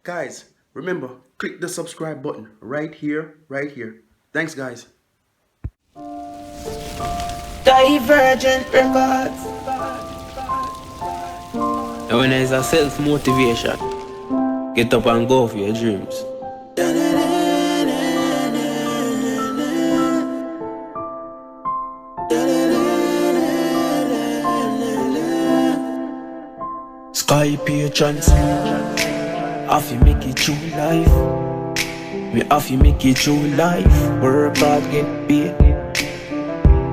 Guys, remember, click the subscribe button right here, right here. Thanks, guys. Divergent Records. And when there's a self-motivation, get up and go for your dreams. Sky patrons, have to make it through life. We have to make it through life. Work hard, get paid.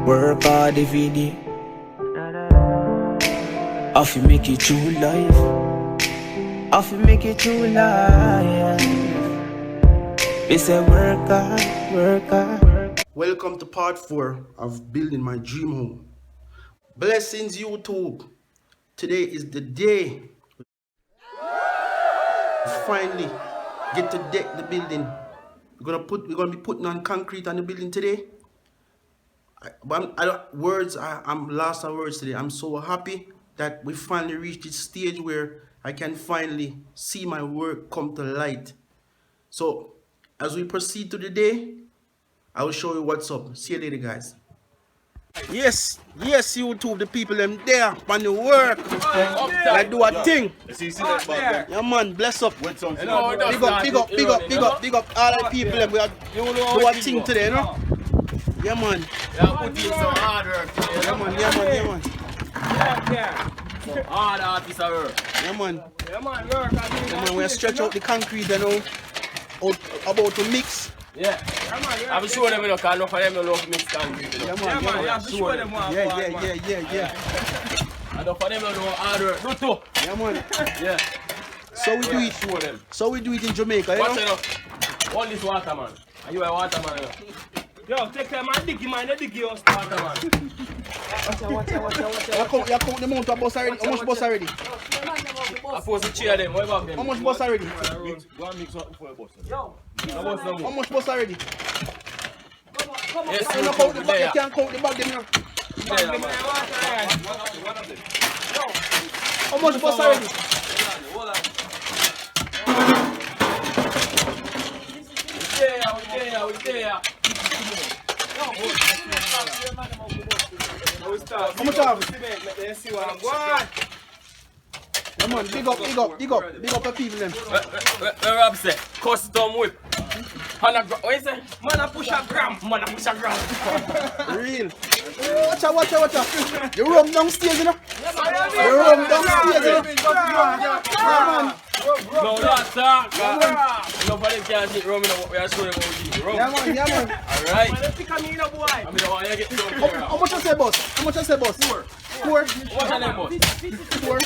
Work hard every day. Have to make it through life. Have to make it through life. They say work hard, work hard. Welcome to part 4 of building my dream home. Blessings, YouTube. Today is the day we finally get to deck the building. We're gonna be putting on concrete on the building today. I'm lost of words today. I'm so happy that we finally reached this stage where I can finally see my work come to light. So as we proceed to the day, I will show you what's up. See you later, guys. Yes, YouTube, the people them there on the work. Like do a thing. Yeah, man, bless up. Big up all the people them. We are do a thing today, you know? Yeah, man. Put in some hard work. Yeah, man. Some hard artist work. Yeah, man. Work. Yeah, man, we stretch out the concrete, you know, about to mix. Yeah. I'm sure them look enough for them to look mix concrete. Yeah, man. Yeah. Enough for them to do hard work. Do too. Yeah, man. Yeah. So we do it. Show them. So we do it in Jamaica, you know? Watch it up. All this water, man. Are you a water man? Yo, take care, man. Diggy, man. Diggy your water, man. Watch out. You count the amount of bus already? How much bus already? I force to cheer them. What about them? How much bus already? Go and mix up before you bust. How much bus already? Yes, You can't count the bag, you know. How much bus already? We there. How much have? Yeah, man, big up the people them. Where Rob say? Custom whip. What you say? Man, I push a gram. Real. Watch out. You run downstairs, you know? Yeah, man. No, that's that. Nobody can see rum in what we are showing about you. Yeah, man. Alright. I mean, I want you to get some. How much I say, boss? 4. What's your name, boss? 4.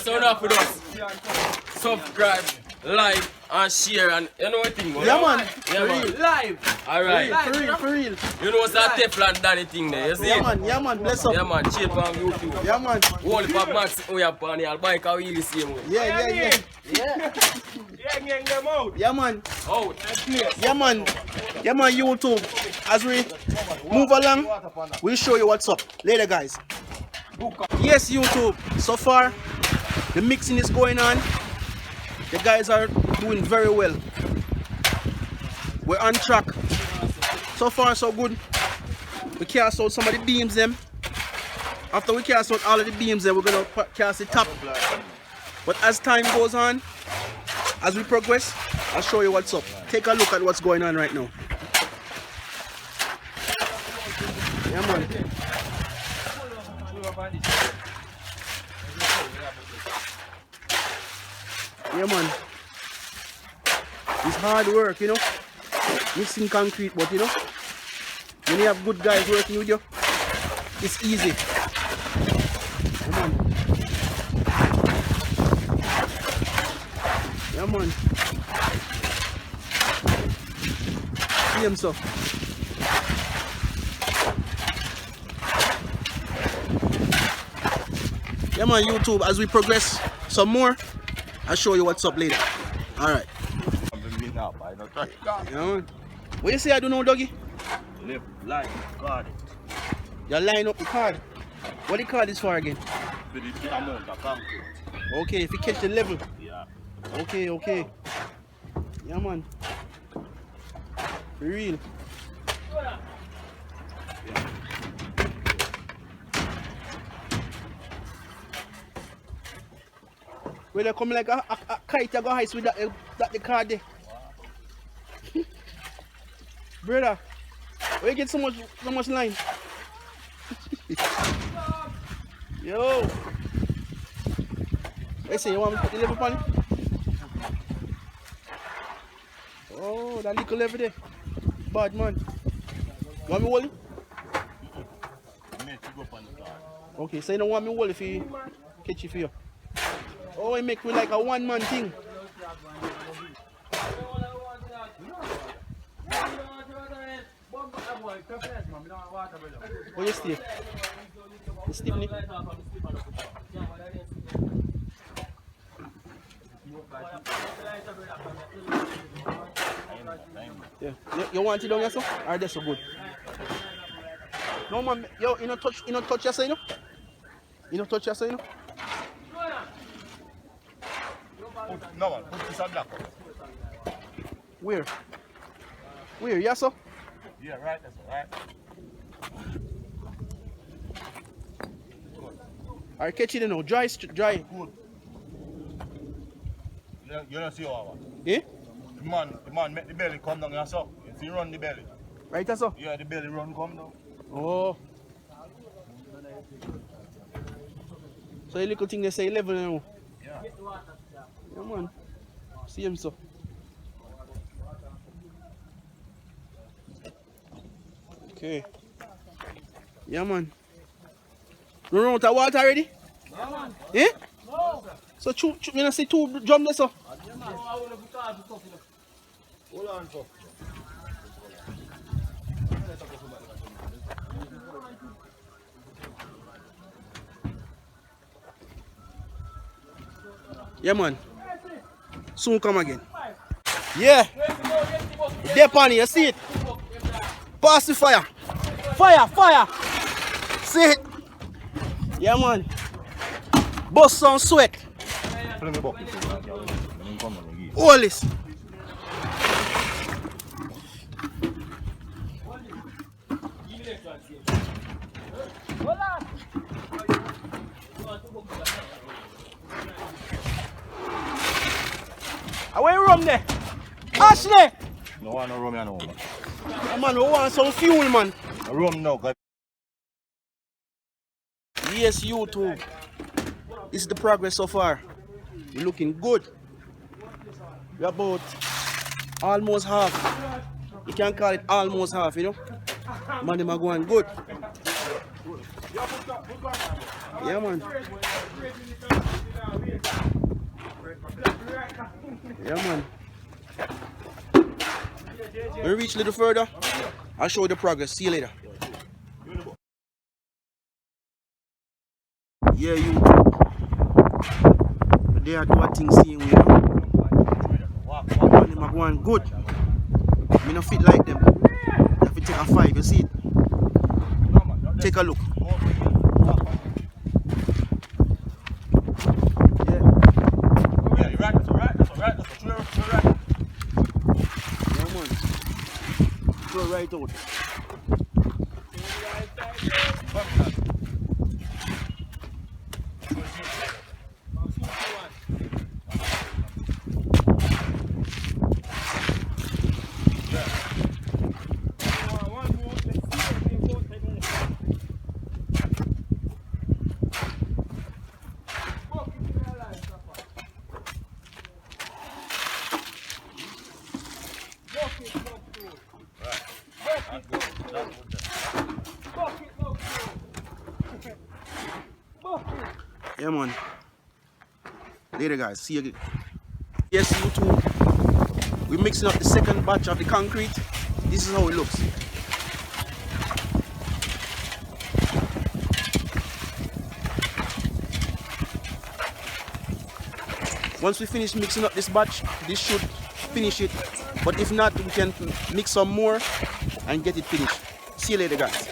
So enough with us. Subscribe, like, and share, and you know what thing? Yeah, man. Yeah, man. Live. Alright. For real. You know what's that TeflonDon thing there? You see? Yeah, man. Bless up. Yeah, man. Check on YouTube. Yeah, man. All the pop max we have on here. Bike how really same way. Yeah. Yeah, man. Oh, Yeah, man, YouTube. As we move along, we'll show you what's up. Later, guys. Yes, YouTube. So far, the mixing is going on. The guys are doing very well. We're on track. So far, so good. We cast out some of the beams them. After we cast out all of the beams then we're gonna cast the top. But as time goes on, as we progress, I'll show you what's up. Take a look at what's going on right now. Yeah, man. Yeah, man. It's hard work, you know. Mixing concrete, but you know, when you have good guys working with you, it's easy. Yeah, man. Yeah, man. See him, so. Yeah, man, YouTube, as we progress some more, I'll show you what's up later. Alright. Yeah, man. What you say I do now, doggy? Left line, got it. You line up the card. What do you call this for again? With the amount of concrete. Okay, if you catch the level. Yeah. Okay, okay. Yeah, man. For real. Where they come like a kite you go ice with that the car there. Brother, where you get so much line? Yo. Listen, you want me to put the level on it? Oh, that little level there. Bad man. You want me hold it? Okay, so you don't want me hold it if you catch it for you. Oh, it make me like a one-man thing. Oh, you stay? You stay, Nick? Yeah. You want it down here, so? Or that's so good? No, man. Yo, you don't touch your side, you know? You don't touch your side, you know? No man, put this on black. Where? Where? Yes, sir? Yeah, right, that's right. Alright, catch it now. Dry. Good. You don't see how Eh? the man make the belly come down here, so. If you run the belly. Right, sir? Yeah, the belly run come down. Oh. So the little thing they say level now. Yeah. Yeah, man. See him, so. Okay. Yeah, man. You run out of water already? No, man. Eh? No. So, you don't see two drum there, so? Hold on, so. Yeah, man. Soon come again. Yeah. Dip on it, you see it? Pass the fire. Fire. See it? Yeah, man. Bust some sweat. All this. Where you rum there? Ashley! No one no rum here no man. Man, we want some fuel, man. Rum no, guys. Yes, YouTube. This is the progress so far. We're looking good. We're about almost half. You can call it almost half, you know. Man, them are going good. Yeah, man. Yeah, man. When we reach a little further, I'll show you the progress. See you later. Yeah, YouTube. They are doing things seeing we know. Man, them are going good. Me no fit like them. You have to take a 5, you see it? Take a look. Yeah, you're right, that's alright. Yeah, man. Throw right out. Yeah, man. Later, guys. See you again. Yes, YouTube. We're mixing up the second batch of the concrete. This is how it looks. Once we finish mixing up this batch, this should finish it. But if not, we can mix some more and get it finished. See you later, guys.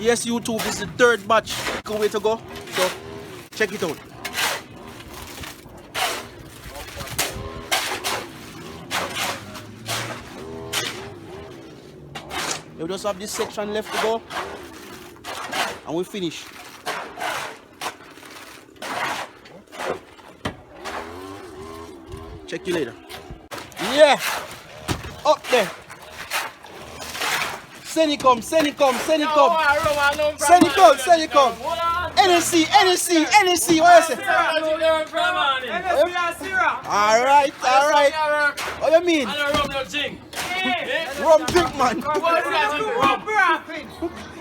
Yes, YouTube, this is the third batch. Can't wait to go. So, check it out. We just have this section left to go. And we finish. Check you later. Yeah! Up there! Send it come, send it come, send it come. Send it come, send it come. NSC, what you say? Alright. What you mean? Rum drink, man.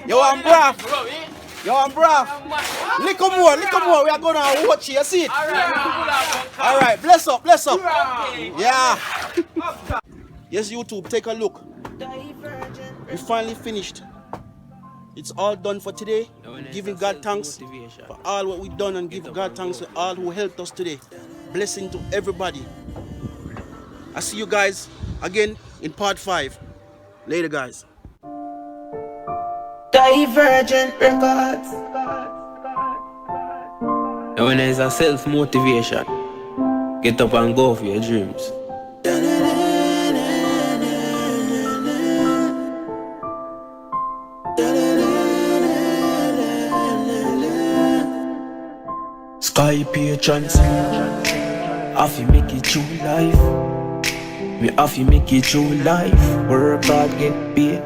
Yo, I'm brav. Little more. We are gonna watch it. You see it? Alright, bless up. Yeah. Yes, YouTube, take a look. We finally finished. It's all done for today. Giving God thanks for all what we've done and give God thanks to all who helped us today. Blessing to everybody. I see you guys again in part 5. Later, guys. Divergent Records. And when there's a self-motivation, get up and go for your dreams. Sky patrons, have you make it through life? We have you make it through life. Work hard, get paid.